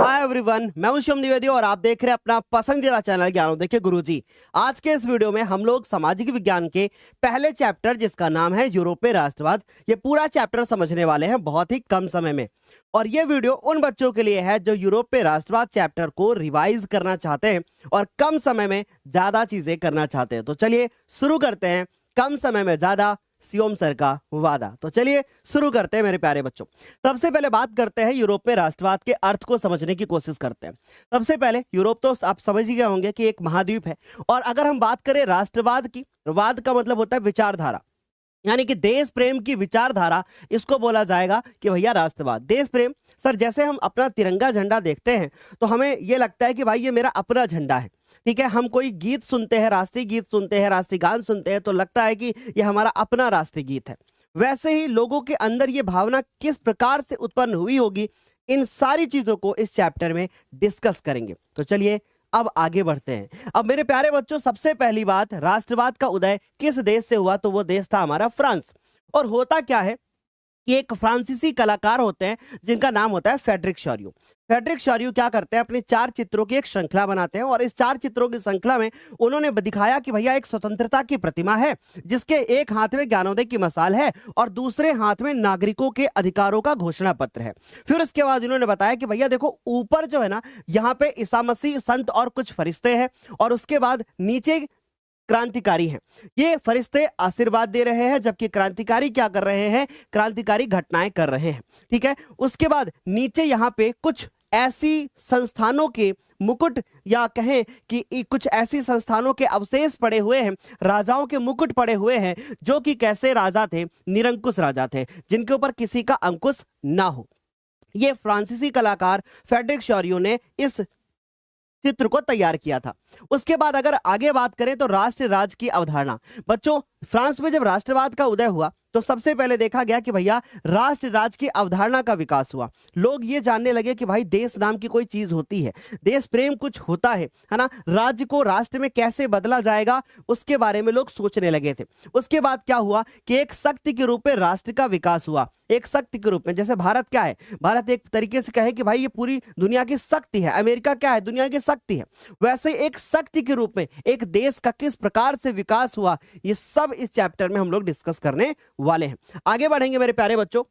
Hi everyone, मैं हूं शिवम द्विवेदी और आप देख रहे हैं अपना पसंदीदा चैनल ज्ञानोदय के गुरुजी। आज के इस वीडियो में हम लोग सामाजिक विज्ञान के पहले चैप्टर जिसका नाम है यूरोपीय राष्ट्रवाद, ये पूरा चैप्टर समझने वाले हैं बहुत ही कम समय में। और ये वीडियो उन बच्चों के लिए है जो यूरोपीय राष्ट्रवाद चैप्टर को रिवाइज करना चाहते हैं और कम समय में ज्यादा चीजें करना चाहते हैं। तो चलिए शुरू करते हैं, कम समय में ज्यादा, शिवम सर का वादा। तो चलिए शुरू करते हैं मेरे प्यारे बच्चों। सबसे पहले बात करते हैं यूरोप में राष्ट्रवाद के अर्थ को समझने की कोशिश करते हैं। सबसे पहले यूरोप तो आप समझ ही गए होंगे कि एक महाद्वीप है, और अगर हम बात करें राष्ट्रवाद की, वाद का मतलब होता है विचारधारा, यानी कि देश प्रेम की विचारधारा, इसको बोला जाएगा कि भैया राष्ट्रवाद। देश प्रेम सर, जैसे हम अपना तिरंगा झंडा देखते हैं तो हमें यह लगता है कि भाई ये मेरा अपना झंडा है, ठीक है। हम कोई गीत सुनते हैं, राष्ट्रीय गीत सुनते हैं, राष्ट्रीय गान सुनते हैं तो लगता है कि ये हमारा अपना राष्ट्रीय गीत है। वैसे ही लोगों के अंदर ये भावना किस प्रकार से उत्पन्न हुई होगी, इन सारी चीजों को इस चैप्टर में डिस्कस करेंगे। तो चलिए अब आगे बढ़ते हैं। अब मेरे प्यारे बच्चों, सबसे पहली बात, राष्ट्रवाद का उदय किस देश से हुआ, तो वो देश था हमारा फ्रांस। और होता क्या है कि एक फ्रांसीसी कलाकार होते हैं जिनका नाम होता है फ्रेडरिक शोरियो। फ्रेडरिक शोरियो क्या करते हैं, अपने 4 चित्रों की एक श्रृंखला बनाते हैं, और इस 4 चित्रों की श्रृंखला में उन्होंने दिखाया कि भैया एक स्वतंत्रता की प्रतिमा है जिसके एक हाथ में ज्ञानोदय की मसाल है और दूसरे हाथ में नागरिकों के अधिकारों का घोषणा पत्र है। फिर उसके बाद इन्होंने बताया कि भैया देखो, ऊपर जो है ना, यहाँ पे ईसा मसीह, संत और कुछ फरिश्ते हैं, और उसके बाद नीचे क्रांतिकारी हैं। ये फरिश्ते आशीर्वाद दे रहे हैं जबकि क्रांतिकारी क्या कर रहे हैं, क्रांतिकारी घटनाएं कर रहे हैं, ठीक है। उसके बाद नीचे यहाँ पे कुछ ऐसी संस्थानों के मुकुट, या कहें कि कुछ ऐसी संस्थानों के अवशेष पड़े हुए हैं, राजाओं के मुकुट पड़े हुए हैं जो कि कैसे राजा थे, निरंकुश राजा थे, जिनके ऊपर किसी का अंकुश ना हो। ये फ्रांसीसी कलाकार फ्रेडरिक शोरियो ने इस चित्र को तैयार किया था। उसके बाद अगर आगे बात करें तो राष्ट्र राज्य की अवधारणा। बच्चों, फ्रांस में जब राष्ट्रवाद का उदय हुआ तो सबसे पहले देखा गया कि भैया राष्ट्र राज्य की अवधारणा का विकास हुआ। लोग ये जानने लगे कि भाई देश नाम की कोई चीज होती है, देश प्रेम कुछ होता है ना। राज्य को राष्ट्र में कैसे बदला जाएगा उसके बारे में लोग सोचने लगे थे। उसके बाद क्या हुआ कि एक शक्ति के रूप में राष्ट्र का विकास हुआ। एक शक्ति के रूप में, जैसे भारत क्या है, भारत एक तरीके से कहे कि भाई ये पूरी दुनिया की शक्ति है, अमेरिका क्या है, दुनिया की शक्ति है। वैसे एक शक्ति के रूप में एक देश का किस प्रकार से विकास हुआ, ये सब इस चैप्टर में हम लोग डिस्कस करने वाले हैं। आगे बढ़ेंगे मेरे प्यारे बच्चों।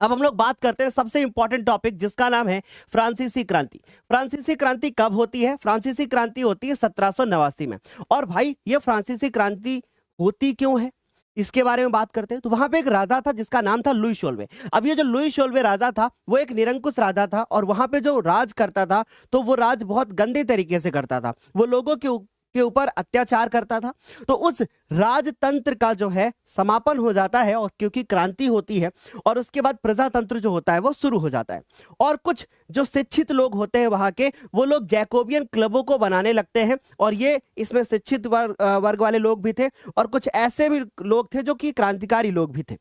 अब हम लोग बात करते हैं सबसे इंपॉर्टेंट टॉपिक जिसका नाम है फ्रांसीसी क्रांति। फ्रांसीसी क्रांति कब होती है? फ्रांसीसी क्रांति होती है 1789 में। और भाई ये फ्रांसीसी क्रांति होती क्यों है, इसके बारे में बात करते हैं। तो वहां पे एक राजा था जिसका नाम था लुई शोल्वे। अब ये जो लुई शोल्वे राजा था वो एक निरंकुश राजा था, और वहां पे जो राज करता था तो वो राज बहुत गंदे तरीके से करता था, वो लोगों के ऊपर अत्याचार करता था। तो उस राजतंत्र का जो है समापन हो जाता है, और क्योंकि क्रांति होती है, और उसके बाद प्रजातंत्र जो होता है वो शुरू हो जाता है। और कुछ जो शिक्षित लोग होते हैं वहां के, वो लोग जैकोबियन क्लबों को बनाने लगते हैं, और ये इसमें शिक्षित वर्ग वाले लोग भी थे, और कुछ ऐसे भी लोग थे जो कि क्रांतिकारी लोग भी थे।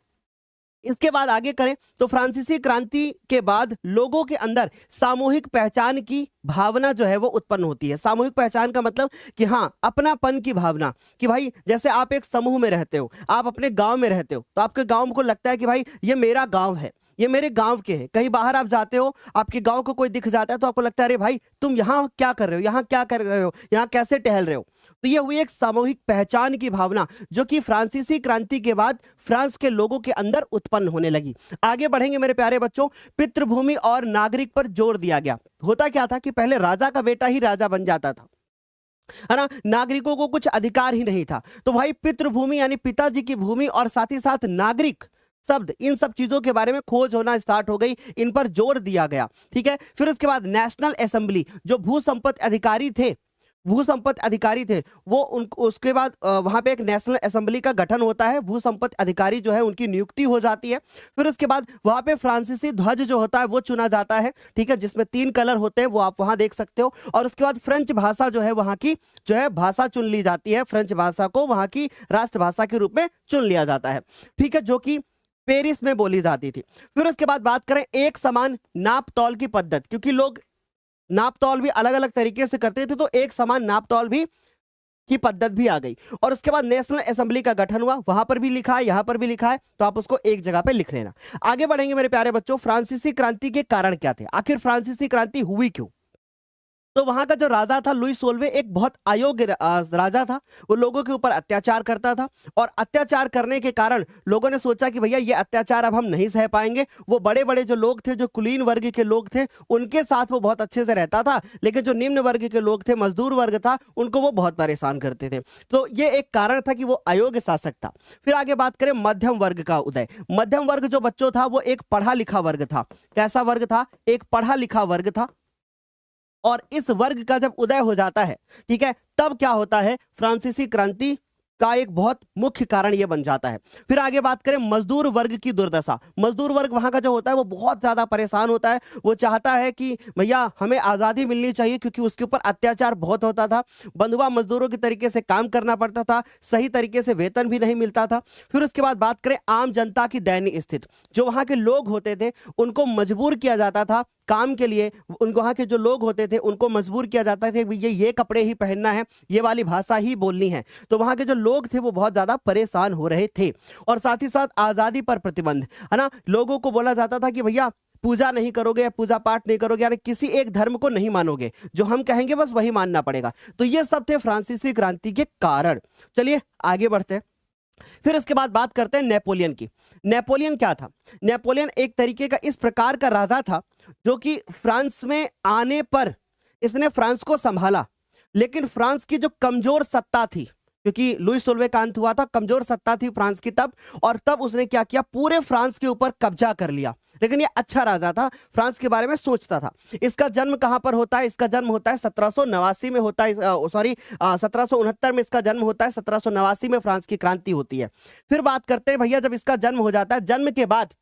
इसके बाद आगे करें तो फ्रांसीसी क्रांति के बाद लोगों के अंदर सामूहिक पहचान की भावना जो है वो उत्पन्न होती है। सामूहिक पहचान का मतलब कि हाँ, अपनापन की भावना, कि भाई जैसे आप एक समूह में रहते हो, आप अपने गांव में रहते हो, तो आपके गांव को लगता है कि भाई ये मेरा गांव है, ये मेरे गांव के हैं। कहीं बाहर आप जाते हो, आपके गांव को कोई दिख जाता है तो आपको लगता है अरे भाई तुम यहाँ क्या कर रहे हो, यहाँ क्या कर रहे हो, यहाँ कैसे टहल रहे हो। तो ये हुई एक सामूहिक पहचान की भावना जो कि फ्रांसीसी क्रांति के बाद फ्रांस के लोगों के अंदर उत्पन्न होने लगी। आगे बढ़ेंगे मेरे प्यारे बच्चों। पितृभूमि और नागरिक पर जोर दिया गया। होता क्या था कि पहले राजा का बेटा ही राजा बन जाता था, है ना, नागरिकों को कुछ अधिकार ही नहीं था। तो भाई पितृभूमि यानी पिताजी की भूमि, और साथ ही साथ नागरिक शब्द, इन सब चीजों के बारे में खोज होना स्टार्ट हो गई, इन पर जोर दिया गया, ठीक है। फिर उसके बाद नेशनल असेंबली, जो भू संपत्ति अधिकारी थे, वो उसके बाद वहां पे एक नेशनल असेंबली का गठन होता है, भू संपत्ति अधिकारी जो है उनकी नियुक्ति हो जाती है। फिर उसके बाद वहां पे फ्रांसीसी ध्वज जो होता है वो चुना जाता है, ठीक है, जिसमें 3 कलर होते हैं, वो आप वहां देख सकते हो। और उसके बाद फ्रेंच भाषा जो है वहां की जो है भाषा चुन ली जाती है, फ्रेंच भाषा को वहां की राष्ट्रभाषा के रूप में चुन लिया जाता है, ठीक है, जो कि पेरिस में बोली जाती थी। फिर उसके बाद बात करें एक समान नाप तौल की पद्धति, क्योंकि लोग नाप तौल भी अलग अलग तरीके से करते थे, तो एक समान नाप तौल भी की पद्धति भी आ गई। और उसके बाद नेशनल असेंबली का गठन हुआ, वहां पर भी लिखा है, यहां पर भी लिखा है, तो आप उसको एक जगह पे लिख लेना। आगे बढ़ेंगे मेरे प्यारे बच्चों, फ्रांसीसी क्रांति के कारण क्या थे, आखिर फ्रांसीसी क्रांति हुई क्यों। तो वहां का जो राजा था लुई 16वें एक बहुत अयोग्य राजा था। वो लोगों के ऊपर अत्याचार करता था और अत्याचार करने के कारण लोगों ने सोचा कि भैया ये अत्याचार अब हम नहीं सह पाएंगे। वो बड़े बड़े जो लोग थे, जो कुलीन वर्ग के लोग थे, उनके साथ वो बहुत अच्छे से रहता था, लेकिन जो निम्न वर्ग के लोग थे, मजदूर वर्ग था, उनको वो बहुत परेशान करते थे। तो ये एक कारण था कि वो अयोग्य शासक था। फिर आगे बात करें मध्यम वर्ग का उदय। मध्यम वर्ग जो बच्चों था वो एक पढ़ा लिखा वर्ग था। कैसा वर्ग था, एक पढ़ा लिखा वर्ग था। और इस वर्ग का जब उदय हो जाता है, ठीक है, तब क्या होता है, फ्रांसीसी क्रांति का एक बहुत मुख्य कारण यह बन जाता है। फिर आगे बात करें मजदूर वर्ग की दुर्दशा। मजदूर वर्ग वहां का जो होता है वो बहुत ज्यादा परेशान होता है। वो चाहता है कि भैया हमें आजादी मिलनी चाहिए, क्योंकि उसके ऊपर अत्याचार बहुत होता था। बंधुआ मजदूरों के तरीके से काम करना पड़ता था, सही तरीके से वेतन भी नहीं मिलता था। फिर उसके बाद बात करें आम जनता की दयनीय स्थिति। जो वहां के लोग होते थे उनको मजबूर किया जाता था काम के लिए। उनको वहां के जो लोग होते थे उनको मजबूर किया जाता था कि ये कपड़े ही पहनना है, ये वाली भाषा ही बोलनी है। तो वहां के जो लोग थे वो बहुत ज्यादा परेशान हो रहे थे। और साथ ही साथ आजादी पर प्रतिबंध, है ना। लोगों को बोला जाता था कि भैया पूजा नहीं करोगे या पूजा पाठ नहीं करोगे, यानी किसी एक धर्म को नहीं मानोगे, जो हम कहेंगे बस वही मानना पड़ेगा। तो ये सब थे फ्रांसीसी क्रांति के कारण। चलिए आगे बढ़ते हैं। फिर इसके बाद बात करते हैं नेपोलियन की। नेपोलियन क्या था, नेपोलियन एक तरीके का इस प्रकार का राजा था जो कि फ्रांस में आने पर इसने फ्रांस को संभाला, लेकिन फ्रांस की जो कमजोर सत्ता थी, क्योंकि लुई 16वें का अंत हुआ था, कमजोर सत्ता थी फ्रांस की तब, और तब उसने क्या किया, पूरे फ्रांस के ऊपर कब्जा कर लिया। लेकिन ये अच्छा राजा था, फ्रांस के बारे में सोचता था। इसका जन्म कहां पर होता है, इसका जन्म होता है 1789 में होता है, सॉरी 1769 में इसका जन्म होता है, 1789 में फ्रांस की क्रांति होती है। फिर बात करते हैं भैया, जब इसका जन्म हो जाता है, जन्म के बाद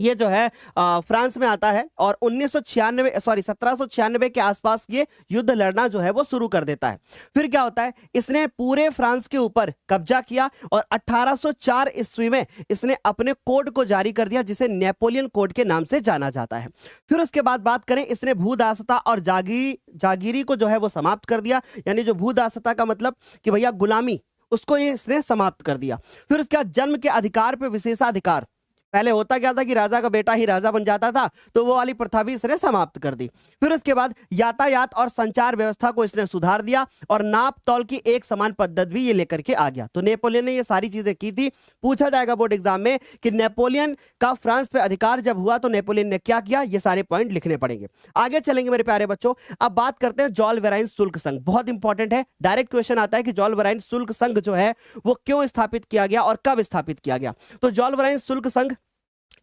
ये जो है फ्रांस में आता है और 1796 के आसपास ये युद्ध लड़ना जो है वो शुरू कर देता है। फिर क्या होता है, इसने पूरे फ्रांस के ऊपर कब्जा किया और 1804 ईस्वी में इसने अपने कोड को जारी कर दिया, जिसे नेपोलियन कोड के नाम से जाना जाता है। फिर उसके बाद बात करें, इसने भूदासता और जागीरी को जो है वो समाप्त कर दिया। यानी जो भूदासता का मतलब कि भैया गुलामी, उसको ये इसने समाप्त कर दिया। फिर उसके बाद जन्म के अधिकार पे विशेषाधिकार। पहले होता क्या था कि राजा का बेटा ही राजा बन जाता था, तो वो वाली प्रथा भी इसने समाप्त कर दी। फिर उसके बाद यातायात और संचार व्यवस्था को इसने सुधार दिया और नाप तौल की एक समान पद्धति भी ये लेकर के आ गया। तो नेपोलियन ने ये सारी चीजें की थी। पूछा जाएगा बोर्ड एग्जाम में कि नेपोलियन का फ्रांस पे अधिकार जब हुआ तो नेपोलियन ने क्या किया, ये सारे पॉइंट लिखने पड़ेंगे। आगे चलेंगे मेरे प्यारे बच्चों। अब बात करते हैं जॉल वेराइन शुल्क संघ। बहुत इंपॉर्टेंट है, डायरेक्ट क्वेश्चन आता है कि जॉल वेराइन शुल्क संघ जो है वो क्यों स्थापित किया गया और कब स्थापित किया गया। तो जॉल वेराइन शुल्क संघ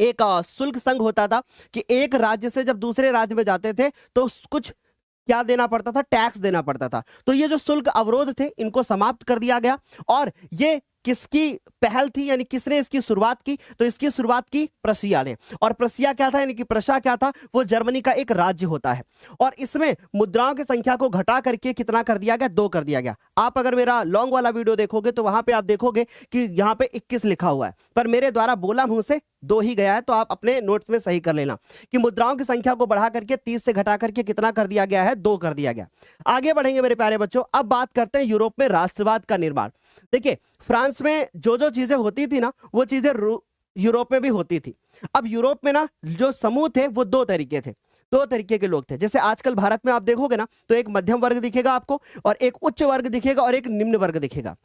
एक शुल्क संघ होता था कि एक राज्य से जब दूसरे राज्य में जाते थे तो कुछ क्या देना पड़ता था, टैक्स देना पड़ता था। तो ये जो शुल्क अवरोध थे इनको समाप्त कर दिया गया। और ये किसकी पहल थी, यानी किसने इसकी शुरुआत की, तो इसकी शुरुआत की प्रशिया ने। और प्रशिया क्या था, यानी कि प्रशा क्या था, वो जर्मनी का एक राज्य होता है। और इसमें मुद्राओं की संख्या को घटा करके कितना कर दिया गया, 2 कर दिया गया। आप अगर मेरा लॉन्ग वाला वीडियो देखोगे तो वहां पे आप देखोगे कि यहाँ पे 21 लिखा हुआ है, पर मेरे द्वारा बोला मुंह से 2 ही गया है। तो आप अपने नोट्स में सही कर लेना कि मुद्राओं की संख्या को बढ़ा करके 30 से घटा करके कितना कर दिया गया है, 2 कर दिया गया। आगे बढ़ेंगे मेरे प्यारे बच्चों। अब बात करते हैं यूरोप में राष्ट्रवाद का निर्माण। देखिए फ्रांस में जो जो चीजें होती थी ना, वो चीजें यूरोप में भी होती थी। अब यूरोप में ना जो समूह थे वो 2 तरीके थे, 2 तरीके के लोग थे। जैसे आजकल भारत में आप देखोगे ना तो एक मध्यम वर्ग दिखेगा आपको, और एक उच्च वर्ग दिखेगा, और एक निम्न वर्ग दिखेगा।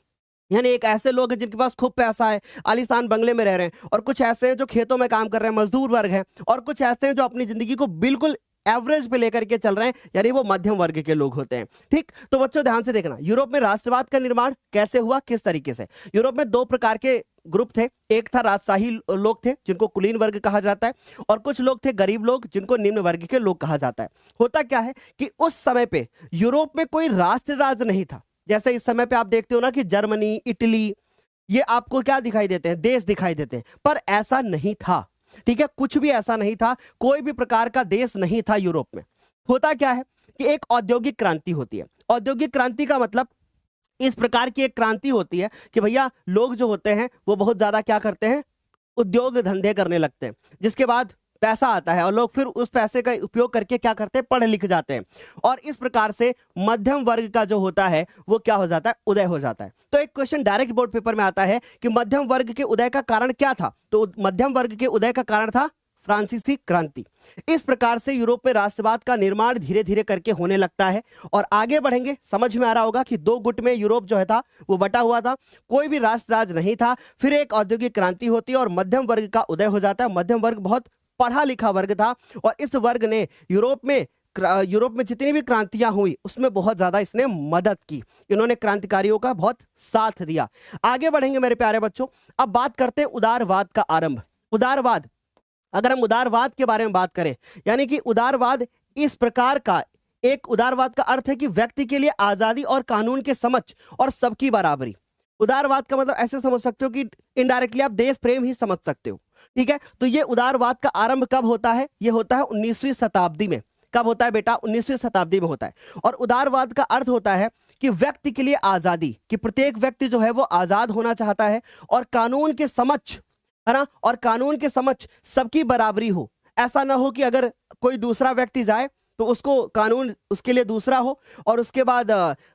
यानी एक ऐसे लोग हैं जिनके पास खूब पैसा है, आलीशान बंगले में रह रहे हैं, और कुछ ऐसे हैं जो खेतों में काम कर रहे हैं, मजदूर वर्ग हैं, और कुछ ऐसे हैं जो अपनी जिंदगी को बिल्कुल एवरेज पे लेकर के चल रहे हैं, यानी वो मध्यम वर्ग के लोग होते हैं। ठीक, तो बच्चों ध्यान से देखना, यूरोप में राष्ट्रवाद का निर्माण कैसे हुआ, किस तरीके से। यूरोप में 2 प्रकार के ग्रुप थे। एक था राजशाही लोग थे जिनको कुलीन वर्ग कहा जाता है, और कुछ लोग थे गरीब लोग जिनको निम्न वर्ग के लोग कहा जाता है। होता क्या है कि उस समय पे यूरोप में कोई राष्ट्र राज नहीं था। जैसे इस समय पे आप देखते हो ना कि जर्मनी, इटली, ये आपको क्या दिखाई देते हैं, देश दिखाई देते हैं, पर ऐसा नहीं था। ठीक है, कुछ भी ऐसा नहीं था, कोई भी प्रकार का देश नहीं था यूरोप में। होता क्या है कि एक औद्योगिक क्रांति होती है। औद्योगिक क्रांति का मतलब इस प्रकार की एक क्रांति होती है कि भैया लोग जो होते हैं वो बहुत ज्यादा क्या करते हैं, उद्योग धंधे करने लगते हैं। जिसके बाद पैसा आता है और लोग फिर उस पैसे का उपयोग करके क्या करते हैं, पढ़ लिख जाते हैं, और इस प्रकार से मध्यम वर्ग का जो होता है वो क्या हो जाता है, उदय हो जाता है। तो एक क्वेश्चन डायरेक्ट बोर्ड पेपर में आता है कि मध्यम वर्ग के उदय का कारण क्या था, तो मध्यम वर्ग के उदय का कारण था फ्रांसीसी क्रांति। इस प्रकार से यूरोप में राष्ट्रवाद का निर्माण धीरे धीरे करके होने लगता है। और आगे बढ़ेंगे, समझ में आ रहा होगा कि दो गुट में यूरोप जो है था वो बटा हुआ था, कोई भी राष्ट्र राज नहीं था। फिर एक औद्योगिक क्रांति होती है और मध्यम वर्ग का उदय हो जाता है। मध्यम वर्ग बहुत पढ़ा लिखा वर्ग था और इस वर्ग ने यूरोप में जितनी भी क्रांतियां हुई उसमें बहुत ज्यादा इसने मदद की। इन्होंने क्रांतिकारियों का बहुत साथ दिया। आगे बढ़ेंगे मेरे प्यारे बच्चों, अब बात करते हैं उदारवाद का आरंभ। उदारवाद, अगर हम उदारवाद के बारे में बात करें, यानी कि उदारवाद इस प्रकार का, एक उदारवाद का अर्थ है कि व्यक्ति के लिए आजादी और कानून के समक्ष और सबकी बराबरी। उदारवाद का मतलब ऐसे समझ सकते हो कि इनडायरेक्टली आप देश प्रेम ही समझ सकते हो, ठीक है। तो ये उदारवाद का आरंभ कब होता है, ये होता है 19वीं शताब्दी में। कब होता है बेटा, 19वीं शताब्दी में होता है। और उदारवाद का अर्थ होता है कि व्यक्ति के लिए आजादी, कि प्रत्येक व्यक्ति जो है वो आजाद होना चाहता है और कानून के समक्ष, है ना, और कानून के समक्ष सबकी बराबरी हो। ऐसा ना हो कि अगर कोई दूसरा व्यक्ति जाए तो उसको कानून उसके लिए दूसरा हो, और उसके बाद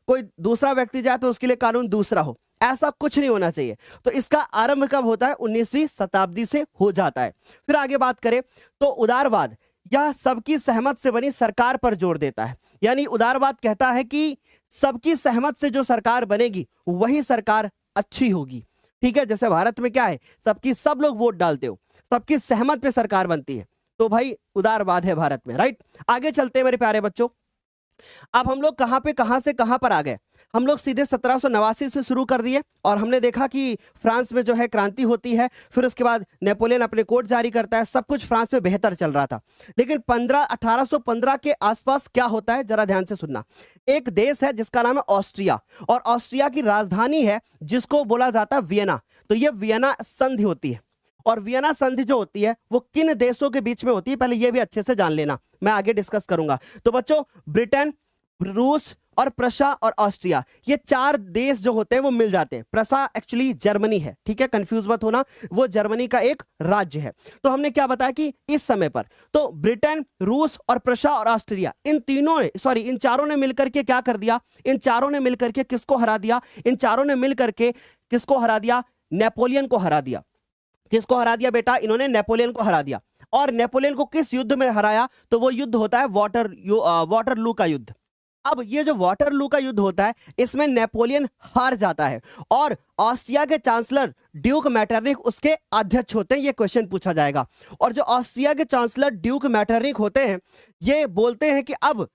कोई दूसरा व्यक्ति जाए तो उसके लिए कानून दूसरा हो। ऐसा कुछ नहीं होना चाहिए। तो इसका आरंभ कब होता है, 19वीं शताब्दी से हो जाता है। फिर आगे बात करें तो उदारवाद यह सबकी सहमत से बनी सरकार पर जोर देता है। यानी उदारवाद कहता है कि सबकी सहमत से जो सरकार बनेगी वही सरकार अच्छी होगी, ठीक है। जैसे भारत में क्या है, सब लोग वोट डालते हो, सबकी सहमत पे सरकार बनती है, तो भाई उदारवाद है भारत में, राइट। आगे चलते हैं मेरे प्यारे बच्चों। अब हम लोग कहां से कहां पर आ गए, हम लोग सीधे 1789 से शुरू कर दिए और हमने देखा कि फ्रांस में जो है क्रांति होती है, फिर उसके बाद नेपोलियन अपने कोड जारी करता है, सब कुछ फ्रांस में बेहतर चल रहा था। लेकिन 1815 के आसपास क्या होता है, जरा ध्यान से सुनना। एक देश है जिसका नाम है ऑस्ट्रिया, और ऑस्ट्रिया की राजधानी है जिसको बोला जाता है वियना। तो ये वियना संधि होती है, और वियना संधि जो होती है वो किन देशों के बीच में होती है, पहले ये भी अच्छे से जान लेना, मैं आगे डिस्कस करूंगा। तो बच्चों, ब्रिटेन, रूस और प्रशा और ऑस्ट्रिया, ये चार देश जो होते हैं वो मिल जाते हैं। प्रशा एक्चुअली जर्मनी है, ठीक है, कंफ्यूज मत होना, वो जर्मनी का एक राज्य है। तो हमने क्या बताया कि इस समय पर तो ब्रिटेन, रूस और प्रशा और ऑस्ट्रिया, इन चारों ने मिलकर के क्या कर दिया, इन चारों ने मिलकर के किसको हरा दिया, इन चारों ने मिलकर के किसको हरा दिया, नेपोलियन को हरा दिया। किसको हरा दिया बेटा, इन्होंने नेपोलियन को हरा दिया। और नेपोलियन को किस युद्ध में हराया, तो वो युद्ध होता है वाटरलू का युद्ध। अब ये जो वाटरलू का युद्ध होता है इसमें नेपोलियन हार जाता है और ऑस्ट्रिया के चांसलर ड्यूक मैटरनिक उसके अध्यक्ष होते हैं। ये क्वेश्चन पूछा जाएगा। और जो ऑस्ट्रिया के चांसलर ड्यूक मैटरनिक होते हैं ये बोलते हैं कि अब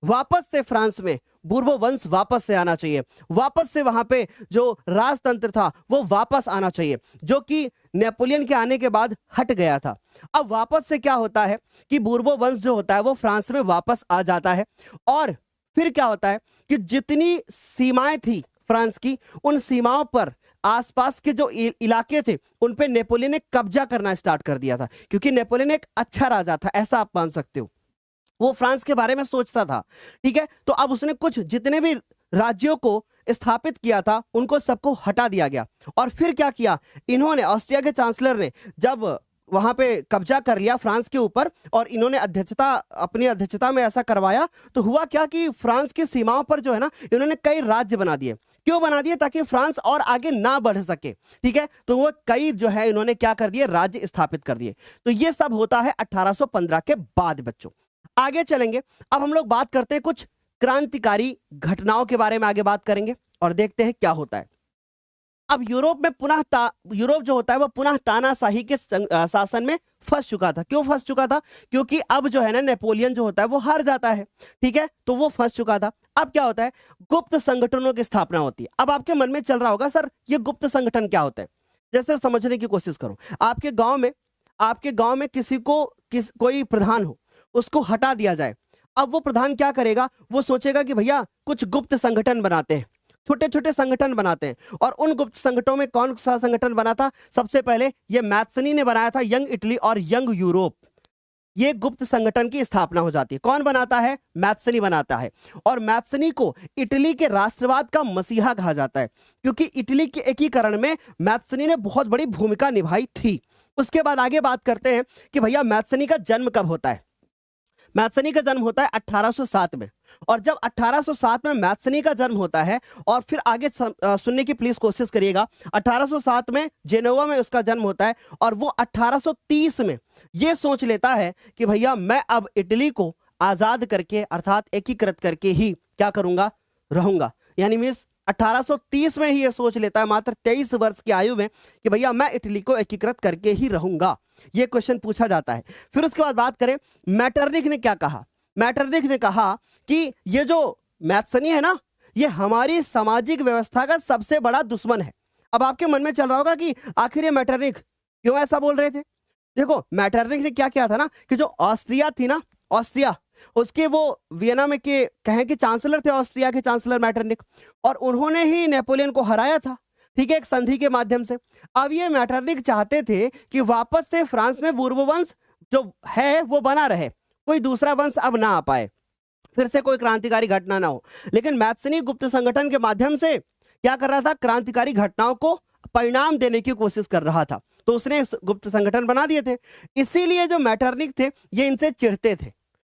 वापस से फ्रांस में बूर्बो वंश वापस से आना चाहिए, वापस से वहां पे जो राजतंत्र था वो वापस आना चाहिए, जो कि नेपोलियन के आने के बाद हट गया था। अब वापस से क्या होता है कि बूर्बो वंश जो होता है वो फ्रांस में वापस आ जाता है। और फिर क्या होता है कि जितनी सीमाएं थी फ्रांस की, उन सीमाओं पर आसपास के जो इलाके थे उन पे नेपोलियन ने कब्जा करना स्टार्ट कर दिया था, क्योंकि नेपोलियन एक अच्छा राजा था, ऐसा आप मान सकते हो। वो फ्रांस के बारे में सोचता था, ठीक है। तो अब उसने कुछ जितने भी राज्यों को स्थापित किया था उनको सबको हटा दिया गया। और फिर क्या किया इन्होंने, ऑस्ट्रिया के चांसलर ने जब वहां पे कब्जा कर लिया फ्रांस के ऊपर और इन्होंने अपनी अध्यक्षता में ऐसा करवाया, तो हुआ क्या कि फ्रांस की सीमाओं पर जो है ना इन्होंने कई राज्य बना दिए। क्यों बना दिए, ताकि फ्रांस और आगे ना बढ़ सके, ठीक है। तो वो कई जो है इन्होंने क्या कर दिए, राज्य स्थापित कर दिए। तो ये सब होता है 1815 के बाद। बच्चों आगे चलेंगे, अब हम लोग बात करते हैं कुछ क्रांतिकारी घटनाओं के बारे में, आगे बात करेंगे और देखते हैं क्या होता है। अब यूरोप जो होता है वो पुनः तानाशाही के शासन में फंस चुका था। क्यों फंस चुका था, क्योंकि अब जो है ना नेपोलियन जो होता है वो हार जाता है, ठीक है। तो वो फंस चुका था। अब क्या होता है, गुप्त संगठनों की स्थापना होती है। अब आपके मन में चल रहा होगा सर ये गुप्त संगठन क्या होता है, जैसे समझने की कोशिश करो। आपके गांव में कोई प्रधान हो, उसको हटा दिया जाए। अब वो प्रधान क्या करेगा, वो सोचेगा कि भैया कुछ गुप्त संगठन बनाते हैं, छोटे छोटे संगठन बनाते हैं। और उन गुप्त संगठनों में कौन सा संगठन बना था, सबसे पहले ये मैत्सनी ने बनाया था, यंग इटली और यंग यूरोप। ये गुप्त संगठन की स्थापना हो जाती है। कौन बनाता है, मैत्सनी बनाता है। और मैत्सनी को इटली के राष्ट्रवाद का मसीहा कहा जाता है, क्योंकि इटली के एकीकरण में मैत्सनी ने बहुत बड़ी भूमिका निभाई थी। उसके बाद आगे बात करते हैं कि भैया मैथ्सनी का जन्म कब होता है। मैथ्सनी का जन्म होता है 1807 में। और जब 1807 में मैथ्सनी का जन्म होता है, और फिर आगे सुनने की प्लीज कोशिश करिएगा, 1807 में जेनोवा में उसका जन्म होता है, और वो 1830 में ये सोच लेता है कि भैया मैं अब इटली को आजाद करके अर्थात एकीकृत करके ही क्या करूंगा, रहूंगा। यानी मीन्स 1830 में ही ये सोच लेता है मात्र 23 वर्ष की आयु में कि भैया मैं इटली को एकीकृत करके ही रहूंगा। ये क्वेश्चन पूछा जाता है। फिर उसके बाद बात करें मैटरनिख ने क्या कहा। मैटरनिख ने कहा कि ये जो मैथ्सनी है ना, ये हमारी सामाजिक व्यवस्था का सबसे बड़ा दुश्मन है। अब आपके मन में चल रहा होगा कि आखिर ये मैटरनिख क्यों ऐसा बोल रहे थे। देखो मैटरनिख ने क्या किया था ना कि जो ऑस्ट्रिया थी ना, ऑस्ट्रिया, उसके वो वियना में के कहें कि चांसलर थे, ऑस्ट्रिया के चांसलर मैटरनिख, और उन्होंने ही नेपोलियन को हराया था, ठीक है, एक संधि के माध्यम से। अब ये मैटरनिख चाहते थे कि वापस से फ्रांस में बूर्बो वंश जो है वो बना रहे, कोई दूसरा वंश अब ना आ पाए, फिर से कोई क्रांतिकारी घटना ना हो। लेकिन मैथ्सनी गुप्त संगठन के माध्यम से क्या कर रहा था, क्रांतिकारी घटनाओं को परिणाम देने की कोशिश कर रहा था, तो उसने गुप्त संगठन बना दिए थे। इसीलिए जो मैटरनिख थे ये इनसे चिढ़ते थे।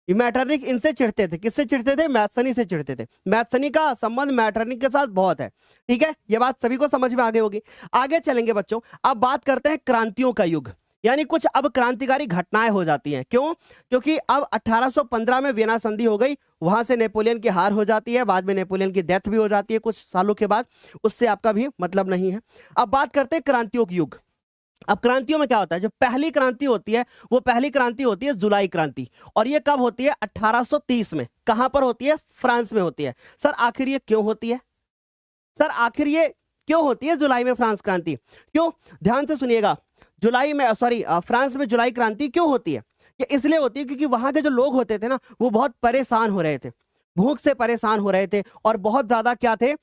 मैटरनिख इनसे चिढ़ते थे। किससे चिढ़ते थे? मैथ्सनी से चिढ़ते थे। मैथ्सनी का संबंध मैटरनिख के साथ बहुत है, ठीक है, ये बात सभी को समझ में आ गई होगी। आगे चलेंगे बच्चों, अब बात करते हैं क्रांतियों का युग, यानी कुछ अब क्रांतिकारी घटनाएं हो जाती हैं। क्यों? क्योंकि अब 1815 में वियना संधि हो गई, वहां से नेपोलियन की हार हो जाती है, बाद में नेपोलियन की डेथ भी हो जाती है कुछ सालों के बाद, उससे आपका भी मतलब नहीं है। अब बात करते हैं क्रांतियों के युग। अब क्रांतियों में क्या होता है, जो पहली क्रांति होती है वो पहली क्रांति होती है जुलाई क्रांति, और ये कब होती है? 1830 में। कहां पर होती है? फ्रांस में होती है। सर आखिर ये क्यों होती है? सर आखिर ये क्यों होती है जुलाई में फ्रांस क्रांति? क्यों? ध्यान से सुनिएगा, जुलाई में फ्रांस में जुलाई क्रांति क्यों होती है? ये इसलिए होती है क्योंकि वहां के जो लोग होते थे ना वो बहुत परेशान हो रहे थे, भूख से परेशान हो रहे थे, और बहुत ज्यादा क्या थे,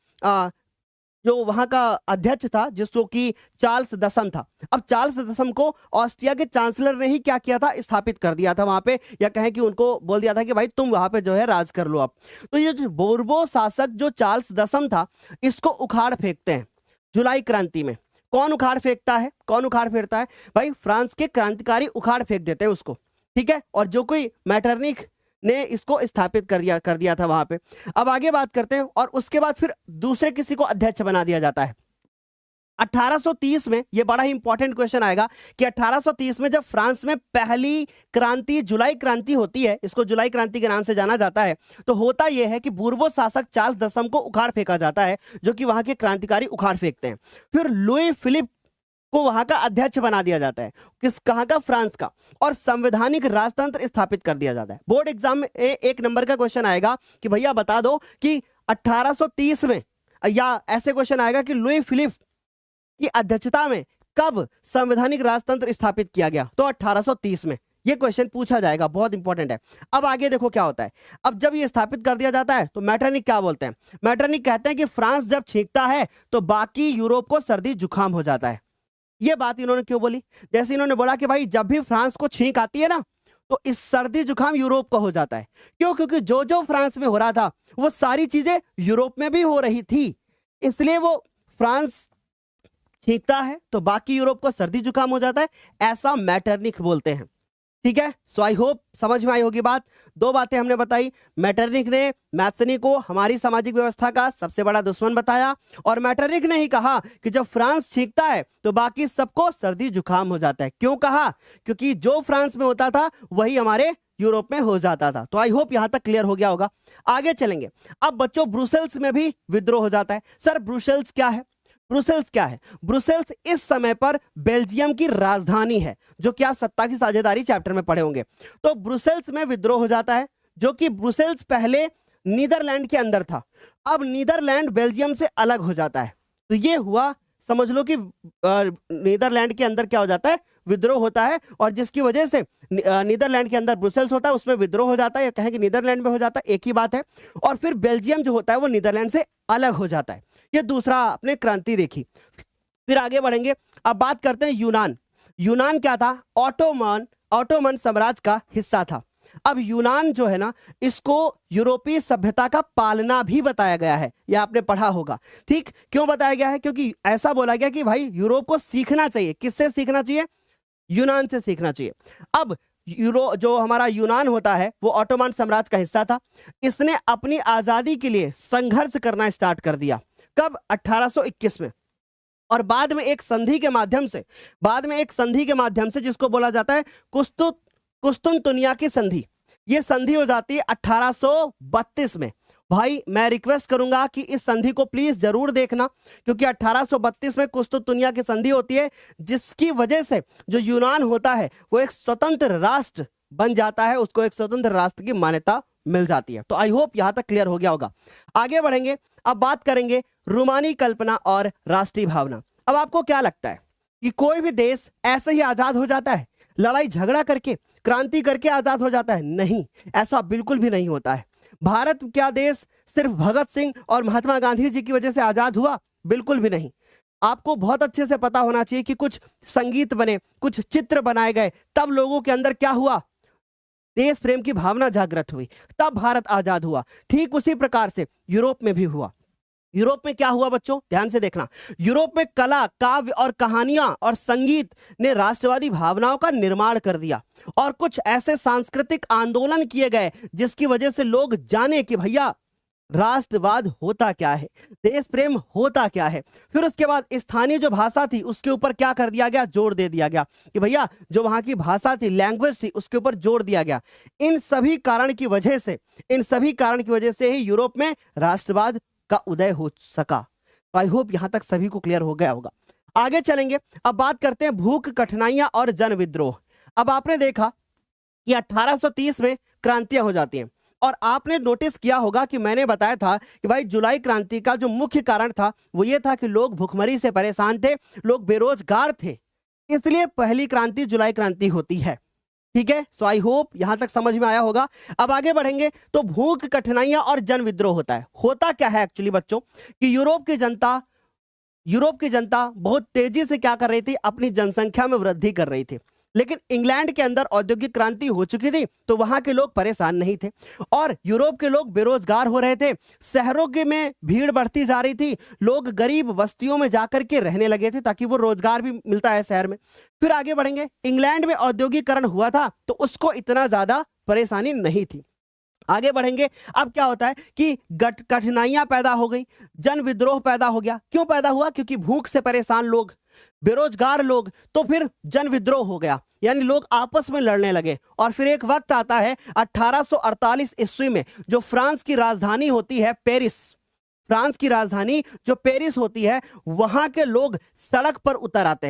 जो वहां का अध्यक्ष था जिसको कि चार्ल्स दसम था। अब चार्ल्स दसम को ऑस्ट्रिया के चांसलर ने ही क्या किया था, स्थापित कर दिया था वहां पे, या कहें कि उनको बोल दिया था कि भाई तुम वहां पे जो है राज कर लो अब। तो ये जो बोर्बो शासक जो चार्ल्स दसम था, इसको उखाड़ फेंकते हैं जुलाई क्रांति में। कौन उखाड़ फेंकता है? कौन उखाड़ फेंकता है? भाई फ्रांस के क्रांतिकारी उखाड़ फेंक देते हैं उसको, ठीक है, और जो कोई मैटरनिख ने इसको स्थापित कर दिया था वहां पे। अब आगे बात करते हैं, और उसके बाद फिर दूसरे किसी को अध्यक्ष बना दिया जाता है 1830 में। ये बड़ा ही इंपॉर्टेंट क्वेश्चन आएगा कि 1830 में जब फ्रांस में पहली क्रांति जुलाई क्रांति होती है, इसको जुलाई क्रांति के नाम से जाना जाता है, तो होता यह है कि बूर्बो शासक चार्ल्स दसम को उखाड़ फेंका जाता है, जो कि वहां के क्रांतिकारी उखाड़ फेंकते हैं। फिर लुई फिलिप को वहां का अध्यक्ष बना दिया जाता है, कहां का? फ्रांस का, और संवैधानिक राजतंत्र स्थापित कर दिया जाता है। बोर्ड एग्जाम में एक नंबर का क्वेश्चन आएगा कि भैया बता दो कि 1830 में, या ऐसे क्वेश्चन आएगा कि लुई फिलिप की अध्यक्षता में कब संवैधानिक राजतंत्र स्थापित किया गया? तो 1830 में। ये क्वेश्चन पूछा जाएगा, बहुत इंपॉर्टेंट है। अब आगे देखो क्या होता है। अब जब ये स्थापित कर दिया जाता है तो मैटरनिख क्या बोलते हैं? मैटरनिख कहते हैं कि फ्रांस जब छींकता है तो बाकी यूरोप को सर्दी जुकाम हो जाता है। ये बात इन्होंने क्यों बोली? जैसे इन्होंने बोला कि भाई जब भी फ्रांस को छींक आती है ना तो इस सर्दी जुकाम यूरोप का हो जाता है। क्यों? क्योंकि जो जो फ्रांस में हो रहा था वो सारी चीजें यूरोप में भी हो रही थी, इसलिए वो फ्रांस छींकता है तो बाकी यूरोप को सर्दी जुकाम हो जाता है, ऐसा मैटरनिख बोलते हैं, ठीक है। सो आई होप समझ में आई होगी बात। दो बातें हमने बताई, मैटरनिख ने मैथ्सनी को हमारी सामाजिक व्यवस्था का सबसे बड़ा दुश्मन बताया, और मैटरनिख ने ही कहा कि जब फ्रांस छींकता है तो बाकी सबको सर्दी जुकाम हो जाता है। क्यों कहा? क्योंकि जो फ्रांस में होता था वही हमारे यूरोप में हो जाता था। तो आई होप यहां तक क्लियर हो गया होगा। आगे चलेंगे। अब बच्चों ब्रुसेल्स में भी विद्रोह हो जाता है। सर ब्रुसेल्स क्या है? ब्रुसेल्स क्या है? ब्रुसेल्स इस समय पर बेल्जियम की राजधानी है, जो कि आप सत्ता की साझेदारी चैप्टर में पढ़े होंगे। तो ब्रुसेल्स में विद्रोह हो जाता है, जो कि ब्रुसेल्स पहले नीदरलैंड के अंदर था, अब नीदरलैंड बेल्जियम से अलग हो जाता है। तो ये हुआ, समझ लो कि नीदरलैंड के अंदर क्या हो जाता है? विद्रोह होता है, और जिसकी वजह से नीदरलैंड के अंदर ब्रुसेल्स होता है, उसमें विद्रोह हो जाता है, या कहें कि नीदरलैंड में हो जाता है, एक ही बात है। और फिर बेल्जियम जो होता है वो नीदरलैंड से अलग हो जाता है। ये दूसरा आपने क्रांति देखी। फिर आगे बढ़ेंगे। अब बात करते हैं यूनान। यूनान क्या था? ऑटोमन साम्राज्य का हिस्सा था। अब यूनान जो है ना, इसको यूरोपीय सभ्यता का पालना भी बताया गया है, यह आपने पढ़ा होगा, ठीक। क्यों बताया गया है? क्योंकि ऐसा बोला गया कि भाई यूरोप को सीखना चाहिए। किससे सीखना चाहिए? यूनान से सीखना चाहिए। अब यूरो जो हमारा यूनान होता है वो ऑटोमन साम्राज्य का हिस्सा था। इसने अपनी आजादी के लिए संघर्ष करना स्टार्ट कर दिया। कब? 1821 में। और बाद में एक संधि के माध्यम से, जिसको बोला जाता है कुस्तुनतुनिया की संधि, ये संधि हो जाती है 1832 में। भाई मैं रिक्वेस्ट करूंगा कि इस संधि को प्लीज जरूर देखना, क्योंकि 1832 में कुस्तुनतुनिया की संधि होती है, जिसकी वजह से जो यूनान होता है वो एक स्वतंत्र राष्ट्र बन जाता है, उसको एक स्वतंत्र राष्ट्र की मान्यता मिल जाती है। तो आई होप यहां तक क्लियर हो गया होगा। आगे बढ़ेंगे, अब बात करेंगे रूमानी कल्पना और राष्ट्रीय भावना। अब आपको क्या लगता है कि कोई भी देश ऐसे ही आजाद हो जाता है, लड़ाई झगड़ा करके, क्रांति करके आजाद हो जाता है? नहीं, ऐसा बिल्कुल भी नहीं होता है। भारत क्या देश सिर्फ भगत सिंह और महात्मा गांधी जी की वजह से आजाद हुआ? बिल्कुल भी नहीं। आपको बहुत अच्छे से पता होना चाहिए कि कुछ संगीत बने, कुछ चित्र बनाए गए, तब लोगों के अंदर क्या हुआ? देश प्रेम की भावना जागृत हुई, तब भारत आजाद हुआ। ठीक उसी प्रकार से यूरोप में भी हुआ। यूरोप में क्या हुआ बच्चों, ध्यान से देखना। यूरोप में कला, काव्य और कहानियां और संगीत ने राष्ट्रवादी भावनाओं का निर्माण कर दिया, और कुछ ऐसे सांस्कृतिक आंदोलन किए गए जिसकी वजह से लोग जाने कि भैया राष्ट्रवाद होता क्या है, देश प्रेम होता क्या है। फिर उसके बाद स्थानीय जो भाषा थी उसके ऊपर क्या कर दिया गया? जोर दे दिया गया कि भैया जो वहां की भाषा थी, लैंग्वेज थी, उसके ऊपर जोर दिया गया। इन सभी कारण की वजह से ही यूरोप में राष्ट्रवाद का उदय हो सका। तो आई होप यहां तक सभी को क्लियर हो गया होगा। आगे चलेंगे, अब बात करते हैं भूख, कठिनाइयां और जन विद्रोह। अब आपने देखा कि 1830 में क्रांतियां हो जाती हैं, और आपने नोटिस किया होगा कि मैंने बताया था कि भाई जुलाई क्रांति का जो मुख्य कारण था वो ये था कि लोग भुखमरी से परेशान थे, लोग बेरोजगार थे, इसलिए पहली क्रांति जुलाई क्रांति होती है। ठीक है, सो आई होप यहां तक समझ में आया होगा। अब आगे बढ़ेंगे तो भूख, कठिनाइयां और जन विद्रोह होता है। होता क्या है एक्चुअली बच्चों कि यूरोप की जनता बहुत तेजी से क्या कर रही थी? अपनी जनसंख्या में वृद्धि कर रही थी। लेकिन इंग्लैंड के अंदर औद्योगिक क्रांति हो चुकी थी, तो वहां के लोग परेशान नहीं थे, और यूरोप के लोग बेरोजगार हो रहे थे। शहरों के में भीड़ बढ़ती जा रही थी, लोग गरीब बस्तियों में जाकर के रहने लगे थे ताकि वो रोजगार भी मिलता है शहर में। फिर आगे बढ़ेंगे, इंग्लैंड में औद्योगिकरण हुआ था तो उसको इतना ज्यादा परेशानी नहीं थी। आगे बढ़ेंगे, अब क्या होता है कि कठिनाइयां पैदा हो गई, जन विद्रोह पैदा हो गया। क्यों पैदा हुआ? क्योंकि भूख से परेशान लोग, बेरोजगार लोग, तो फिर जन विद्रोह हो गया, यानी लोग आपस में लड़ने लगे। और फिर एक वक्त आता है 1848 ईस्वी में, जो फ्रांस की राजधानी होती है पेरिस, फ्रांस की राजधानी जो पेरिस होती है, वहां के लोग सड़क पर उतर आते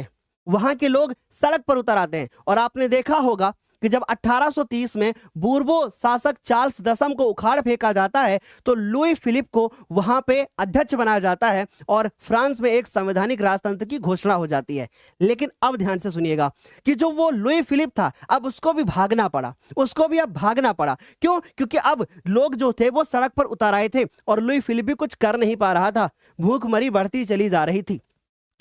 हैं, और आपने देखा होगा कि जब 1830 में बूर्बो शासक चार्ल्स दसम को उखाड़ फेंका जाता है, तो लुई फिलिप को वहां पे अध्यक्ष बनाया जाता है और फ्रांस में एक संवैधानिक राजतंत्र की घोषणा हो जाती है। लेकिन अब ध्यान से सुनिएगा कि जो वो लुई फिलिप था, अब उसको भी भागना पड़ा, क्यों? क्योंकि अब लोग जो थे वो सड़क पर उतर आए थे, और लुई फिलिप भी कुछ कर नहीं पा रहा था, भूखमरी बढ़ती चली जा रही थी।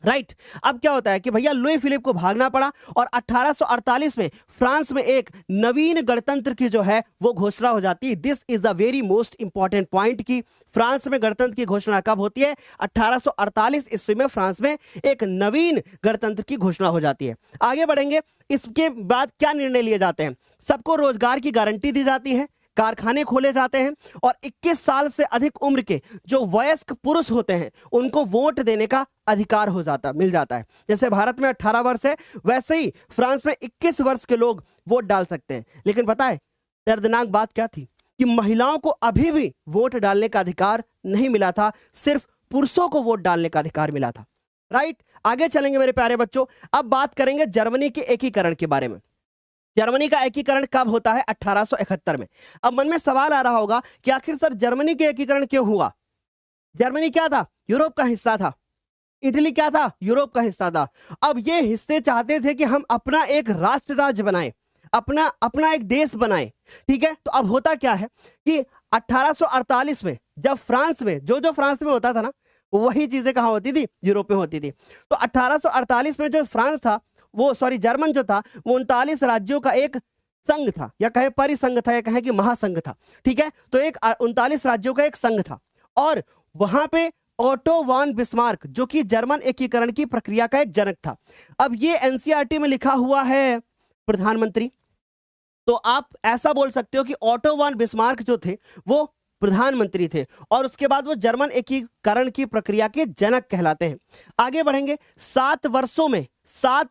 राइट, अब क्या होता है कि भैया लुई फिलिप को भागना पड़ा, और 1848 में फ्रांस में एक नवीन गणतंत्र की जो है वो घोषणा हो जाती है। This is the very most important point कि फ्रांस में गणतंत्र की घोषणा कब होती है? 1848 ईस्वी में फ्रांस में एक नवीन गणतंत्र की घोषणा हो जाती है। आगे बढ़ेंगे, इसके बाद क्या निर्णय लिए जाते हैं? सबको रोजगार की गारंटी दी जाती है, कारखाने खोले जाते हैं, और 21 साल से अधिक उम्र के जो वयस्क पुरुष होते हैं उनको वोट देने का अधिकार मिल जाता है। जैसे भारत में 18 वर्ष है, वैसे ही फ्रांस में 21 वर्ष के लोग वोट डाल सकते हैं। लेकिन पता है दर्दनाक बात क्या थी कि महिलाओं को अभी भी वोट डालने का अधिकार नहीं मिला था, सिर्फ पुरुषों को वोट डालने का अधिकार मिला था। राइट, आगे चलेंगे मेरे प्यारे बच्चों, अब बात करेंगे जर्मनी के एकीकरण के बारे में। जर्मनी का एकीकरण कब होता है? 1871 में। अब मन में सवाल आ रहा होगा कि आखिर सर जर्मनी के एकीकरण क्यों हुआ? जर्मनी क्या था? यूरोप का हिस्सा था। इटली क्या था? यूरोप का हिस्सा था। अब ये हिस्से चाहते थे कि हम अपना एक राष्ट्र राज्य बनाएं, अपना एक देश बनाएं। ठीक है, तो अब होता क्या है कि 1848 में जब फ्रांस में जो फ्रांस में होता था ना, वही चीजें कहां होती थी? यूरोप में होती थी। तो 1848 में जो फ्रांस था जर्मन जो था वो 39 राज्यों का एक संघ था, या कहे परिसंघ था, या कहे कि महासंघ था। ठीक है, तो एक 39 राज्यों का एक संघ था, और वहां पे ओटो वॉन बिस्मार्क, जो कि जर्मन एकीकरण की प्रक्रिया का एक जनक था। अब ये एनसीईआरटी में लिखा हुआ है प्रधानमंत्री, तो आप ऐसा बोल सकते हो कि ओटो वॉन बिस्मार्क जो थे वो प्रधानमंत्री थे और उसके बाद वो जर्मन एकीकरण की प्रक्रिया के जनक कहलाते हैं। आगे बढ़ेंगे। 7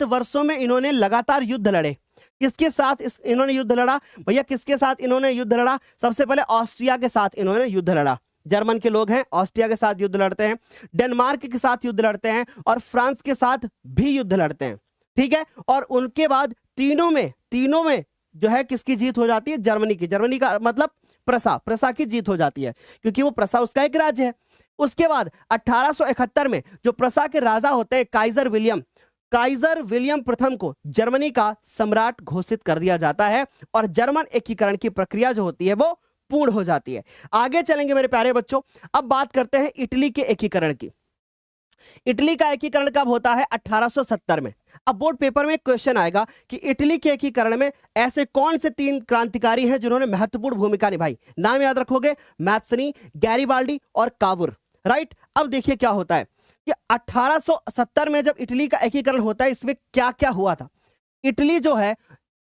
वर्षों में इन्होंने लगातार युद्ध लड़े। किसके साथ इन्होंने युद्ध लड़ा भैया? किसके साथ इन्होंने युद्ध लड़ा? सबसे पहले ऑस्ट्रिया के साथ इन्होंने युद्ध लड़ा। जर्मन के लोग हैं, ऑस्ट्रिया के साथ युद्ध लड़ते हैं, डेनमार्क के साथ युद्ध लड़ते हैं और फ्रांस के साथ भी युद्ध लड़ते हैं। ठीक है, और उनके बाद तीनों में जो है किसकी जीत हो जाती है? जर्मनी की। जर्मनी का मतलब प्रसा की जीत हो जाती है, क्योंकि वो प्रसा उसका एक राज्य है। उसके बाद 1871 में जो प्रसा के राजा होते हैं काइजर विलियम प्रथम को जर्मनी का सम्राट घोषित कर दिया जाता है और जर्मन एकीकरण की प्रक्रिया जो होती है वो पूर्ण हो जाती है। आगे चलेंगे मेरे प्यारे बच्चों। अब बात करते हैं इटली के एकीकरण की। इटली का एकीकरण कब होता है? 1870 में। अब बोर्ड पेपर में एक क्वेश्चन आएगा कि इटली के एकीकरण में ऐसे कौन से 3 क्रांतिकारी हैं जिन्होंने महत्वपूर्ण भूमिका निभाई? नाम याद रखोगे, मैत्सनी, गैरिबाल्डी और कावुर। राइट। अब देखिए क्या होता है कि 1870 में जब इटली का एकीकरण होता है, इसमें क्या क्या हुआ था? इटली जो है,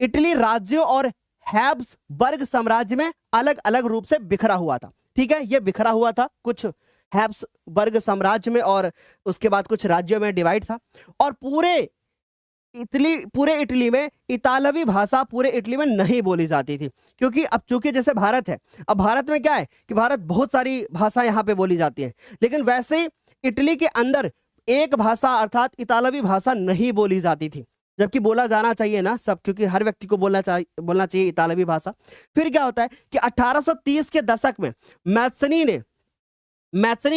इटली राज्यों और हैब्सबर्ग साम्राज्य में अलग अलग रूप से बिखरा हुआ था। ठीक है, यह बिखरा हुआ था, कुछ हैब्सबर्ग साम्राज्य में और उसके बाद कुछ राज्यों में डिवाइड था। और पूरे इटली में इतालवी भाषा पूरे इटली में नहीं बोली जाती थी, क्योंकि अब चूंकि जैसे भारत है, अब भारत में क्या है कि भारत बहुत सारी भाषा यहाँ पे बोली जाती है, लेकिन वैसे ही इटली के अंदर एक भाषा अर्थात इतालवी भाषा नहीं बोली जाती थी, जबकि बोला जाना चाहिए ना सब, क्योंकि हर व्यक्ति को बोलना चाहिए इतालवी भाषा। फिर क्या होता है कि 1830 के दशक में मैत्सनी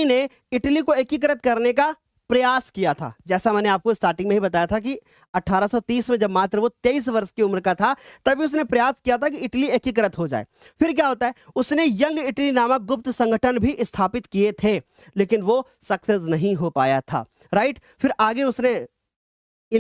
ने इटली को एकीकृत करने का प्रयास किया था। जैसा मैंने आपको स्टार्टिंग में ही बताया था कि 1830 में जब मात्र वो 23 वर्ष की उम्र का था, तभी उसने प्रयास किया था कि इटली एकीकृत हो जाए। फिर क्या होता है, उसने यंग इटली नामक गुप्त संगठन भी स्थापित किए थे, लेकिन वो सक्सेस नहीं हो पाया था। राइट। फिर आगे उसने ये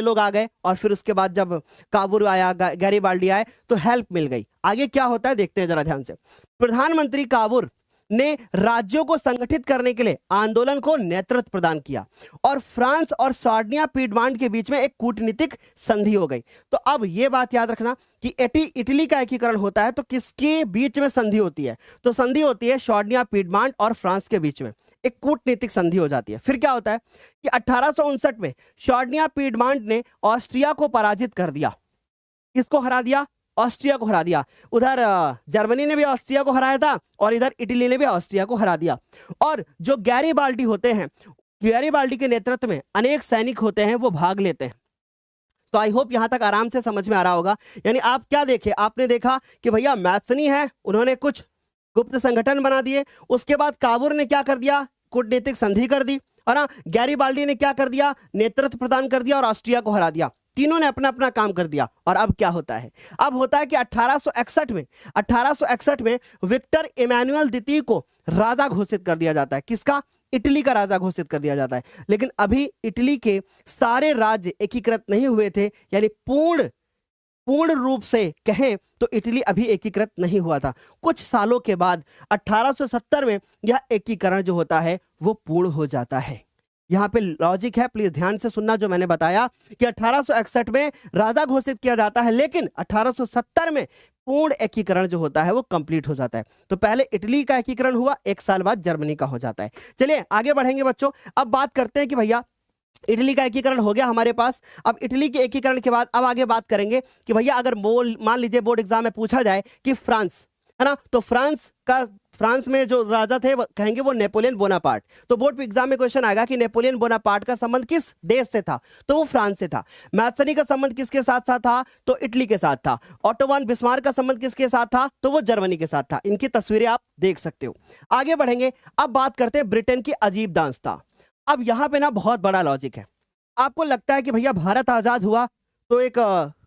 लोग आ गए और फिर उसके बाद जब काबुर आया, गैरिबाल्डी आए, तो हेल्प मिल गई। आगे क्या होता है देखते हैं जरा ध्यान से। प्रधानमंत्री काबुर ने राज्यों को संगठित करने के लिए आंदोलन को नेतृत्व प्रदान किया और फ्रांस और सार्डिनिया पीडमांट के बीच में एक कूटनीतिक संधि हो गई। तो अब यह बात याद रखना कि इटली का एकीकरण होता है तो किसके बीच में संधि होती है? तो संधि होती है सार्डिनिया पीडमांट और फ्रांस के बीच में, एक कूटनीतिक संधि हो जाती है। फिर क्या होता है कि 1859 में सार्डिनिया पीडमांट ने ऑस्ट्रिया को पराजित कर दिया। किसको हरा दिया? ऑस्ट्रिया को हरा दिया। उधर जर्मनी ने भी ऑस्ट्रिया को हराया था और इधर इटली ने भी ऑस्ट्रिया को हरा दिया। और जो गैरिबाल्डी होते हैं, गैरिबाल्डी के नेतृत्व में अनेक सैनिक होते हैं, वो भाग लेते हैं। तो आई होप यहां तक आराम से समझ में आ रहा होगा। यानी आप क्या देखे, आपने देखा कि भैया मैत्सनी है, उन्होंने कुछ गुप्त संगठन बना दिए। उसके बाद काबुर ने क्या कर दिया? कूटनीतिक संधि कर दी। और ना गैरिबाल्डी ने क्या कर दिया? नेतृत्व प्रदान कर दिया और ऑस्ट्रिया को हरा दिया। तीनों ने अपना अपना काम कर दिया। और अब क्या होता है? अब होता है कि 1861 में विक्टर इमैनुअल द्वितीय को राजा घोषित कर दिया जाता है। किसका? इटली का राजा घोषित कर दिया जाता है। लेकिन अभी इटली के सारे राज्य एकीकृत नहीं हुए थे, यानी पूर्ण रूप से कहें तो इटली अभी एकीकृत नहीं हुआ था। कुछ सालों के बाद 1870 में यह एकीकरण जो होता है वो पूर्ण हो जाता है। यहाँ पे लॉजिक है, प्लीज ध्यान से सुनना जो मैंने बताया कि 1861 में राजा घोषित किया जाता है, लेकिन 1870 में पूर्ण एकीकरण जो होता है वो कंप्लीट हो जाता है। तो पहले इटली का एकीकरण हुआ, 1 साल बाद जर्मनी का हो जाता है। चलिए आगे बढ़ेंगे बच्चों। अब बात करते हैं कि भैया इटली का एकीकरण हो गया हमारे पास। अब इटली के एकीकरण के बाद अब आगे बात करेंगे कि भैया अगर मान लीजिए बोर्ड एग्जाम में पूछा जाए कि फ्रांस है ना, तो फ्रांस में जो राजा थे वो कहेंगे वो नेपोलियन बोनापार्ट। तो बोर्ड एग्जाम में क्वेश्चन आएगा कि नेपोलियन बोनापार्ट का संबंध किस देश से था? तो वो फ्रांस से था। मैत्सनी का संबंध किसके साथ था? तो इटली के साथ था। ओटो वॉन बिस्मार्क का संबंध किसके साथ था? तो वो जर्मनी के साथ था। इनकी तस्वीरें आप देख सकते हो। आगे बढ़ेंगे। अब बात करते हैं ब्रिटेन की अजीब दास्तां। अब यहां पे ना बहुत बड़ा लॉजिक है। आपको लगता है कि भैया भारत आजाद हुआ तो एक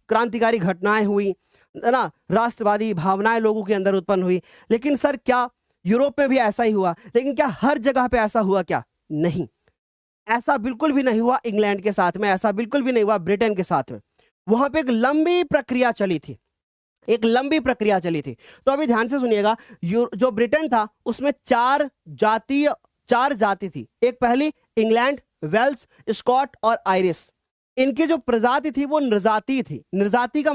क्रांतिकारी घटनाएं हुई ना, राष्ट्रवादी भावनाएं लोगों के अंदर उत्पन्न हुई, लेकिन सर क्या यूरोप में भी ऐसा ही हुआ? लेकिन क्या हर जगह पे ऐसा हुआ क्या? नहीं, ऐसा बिल्कुल भी नहीं हुआ। इंग्लैंड के साथ में ऐसा बिल्कुल भी नहीं हुआ। ब्रिटेन के साथ में वहां पे एक लंबी प्रक्रिया चली थी, तो अभी ध्यान से सुनिएगा। जो ब्रिटेन था उसमें 4 जातीय चार जाति थी। एक पहली इंग्लैंड, वेल्स, स्कॉट और आयरिश। इनकी जो प्रजाति थी वो निर्जातीय थी। निर्जाति का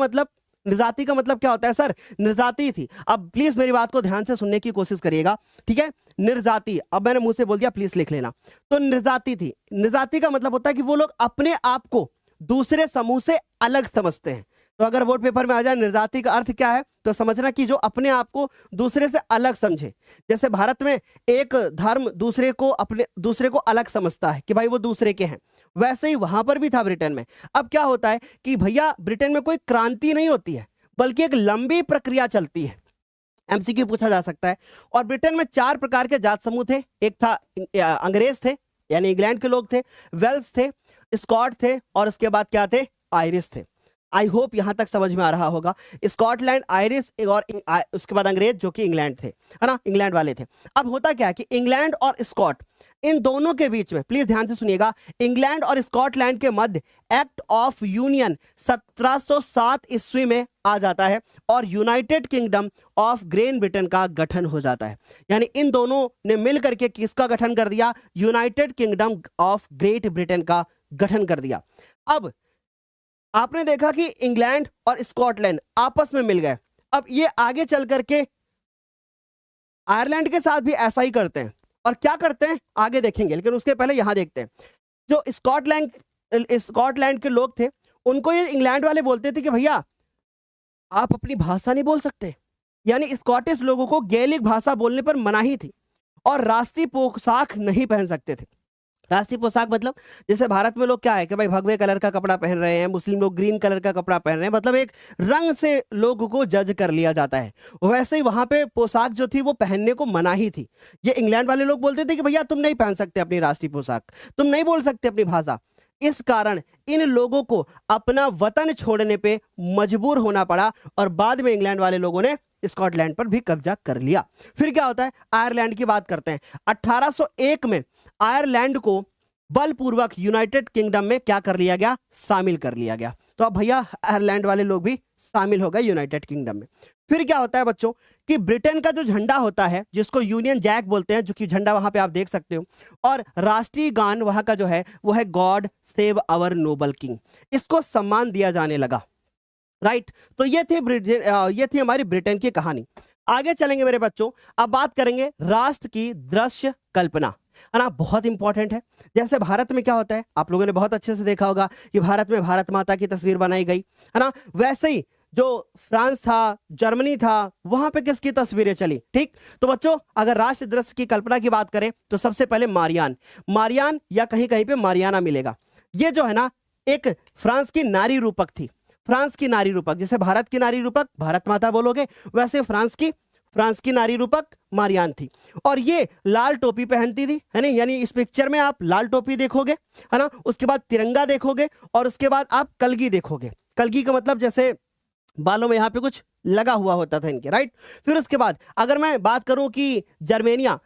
मतलब क्या होता है सर? निर्जातीय थी। अब प्लीज मेरी बात को ध्यान से सुनने की कोशिश करिएगा, ठीक है? निर्जातीय, अब मैंने मुंह से बोल दिया, प्लीज लिख लेना। तो निर्जातीय थी। निर्जातीय का मतलब होता है कि वो लोग अपने आप को दूसरे समूह से अलग समझते हैं। तो अगर बोर्ड पेपर में आ जाए निर्जाति का अर्थ क्या है, तो समझना कि जो अपने आप को दूसरे से अलग समझे। जैसे भारत में एक धर्म दूसरे को अलग समझता है कि भाई वो दूसरे के हैं, वैसे ही वहां पर भी था ब्रिटेन में। अब क्या होता है कि भैया ब्रिटेन में कोई क्रांति नहीं होती है, बल्कि एक लंबी प्रक्रिया चलती है। एमसीक्यू पूछा जा सकता है। और ब्रिटेन में 4 प्रकार के जात समूह थे। एक था अंग्रेज थे, यानी इंग्लैंड के लोग थे, वेल्स थे, स्कॉट थे, और उसके बाद क्या थे? आयरिश थे। आई होप यहां तक समझ में आ रहा होगा। स्कॉटलैंड, आयरिश और उसके बाद अंग्रेज जो कि इंग्लैंड थे, है ना, इंग्लैंड वाले थे। अब होता क्या है कि इंग्लैंड और स्कॉट, इन दोनों के बीच में, प्लीज ध्यान से सुनिएगा, इंग्लैंड और स्कॉटलैंड के मध्य एक्ट ऑफ यूनियन 1707 ईस्वी में आ जाता है और United kingdom of great Britain का गठन हो जाता है। यानी इन दोनों ने मिल करके किसका गठन कर दिया? United kingdom of great Britain का गठन कर दिया। अब आपने देखा कि इंग्लैंड और स्कॉटलैंड आपस में मिल गए। अब ये आगे चल करके आयरलैंड के साथ भी ऐसा ही करते हैं। और क्या करते हैं आगे देखेंगे, लेकिन उसके पहले यहां देखते हैं। जो स्कॉटलैंड के लोग थे, उनको ये इंग्लैंड वाले बोलते थे कि भैया आप अपनी भाषा नहीं बोल सकते। यानी स्कॉटिश लोगों को गैलिक भाषा बोलने पर मनाही थी और राष्ट्रीय पोशाक नहीं पहन सकते थे। राष्ट्रीय पोशाक मतलब जैसे भारत में लोग क्या है कि भाई भगवे कलर का कपड़ा पहन रहे हैं, मुस्लिम लोग ग्रीन कलर का कपड़ा पहन रहे हैं, मतलब एक रंग से लोगों को जज कर लिया जाता है। वैसे ही वहां पे पोशाक जो थी वो पहनने को मनाही थी। ये इंग्लैंड वाले लोग बोलते थे कि भैया तुम नहीं पहन सकते अपनी राष्ट्रीय पोशाक, तुम नहीं बोल सकते अपनी भाषा। इस कारण इन लोगों को अपना वतन छोड़ने पे मजबूर होना पड़ा और बाद में इंग्लैंड वाले लोगों ने स्कॉटलैंड पर भी कब्जा कर लिया। फिर क्या होता है? आयरलैंड की बात करते हैं। 1801 में आयरलैंड को बलपूर्वक यूनाइटेड किंगडम में क्या कर लिया गया? शामिल कर लिया गया। तो अब भैया आयरलैंड वाले लोग भी शामिल हो गए यूनाइटेड किंगडम में। फिर क्या होता है बच्चों कि ब्रिटेन का जो झंडा होता है, जिसको यूनियन जैक बोलते हैं, जो कि झंडा वहां पे आप देख सकते हो, और राष्ट्रीय गान वहां का जो है वो है God save our noble king. इसको सम्मान दिया जाने लगा, राइट। तो ये थी हमारी ब्रिटेन की कहानी। आगे चलेंगे मेरे बच्चों, अब बात करेंगे राष्ट्र की दृश्य कल्पना, है ना, बहुत इंपॉर्टेंट है। जैसे भारत में क्या होता है, आप लोगों ने बहुत अच्छे से देखा होगा कि भारत में भारत माता की तस्वीर बनाई गई, है ना। वैसे ही जो फ्रांस था, जर्मनी था, वहां पे किसकी तस्वीरें चली? ठीक। तो बच्चों अगर राष्ट्र दृश्य की कल्पना की बात करें तो सबसे पहले मारियान या कहीं कहीं पे मारियाना मिलेगा। ये जो है ना एक फ्रांस की नारी रूपक थी। फ्रांस की नारी रूपक, जैसे भारत की नारी रूपक भारत माता बोलोगे, वैसे फ्रांस की नारी रूपक मारियान थी। और ये लाल टोपी पहनती थी, है ना। यानी इस पिक्चर में आप लाल टोपी देखोगे, है ना, उसके बाद तिरंगा देखोगे और उसके बाद आप कलगी देखोगे। कलगी का मतलब जैसे बालों में यहाँ पे कुछ लगा हुआ होता था इनके, राइट। फिर उसके बाद अगर मैं बात करूं कि जर्मेनिया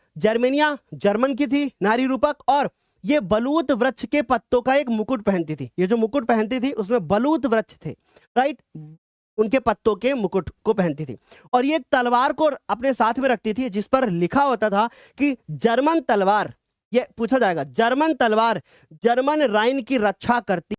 जर्मन की थी नारी रूपक, और ये बलूत वृक्ष के पत्तों का एक मुकुट पहनती थी। ये जो मुकुट पहनती थी उसमें बलूत वृक्ष थे, राइट, उनके पत्तों के मुकुट को पहनती थी। और ये तलवार को अपने साथ में रखती थी जिस पर लिखा होता था कि जर्मन तलवार, ये पूछा जाएगा, जर्मन तलवार जर्मन राइन की रक्षा करती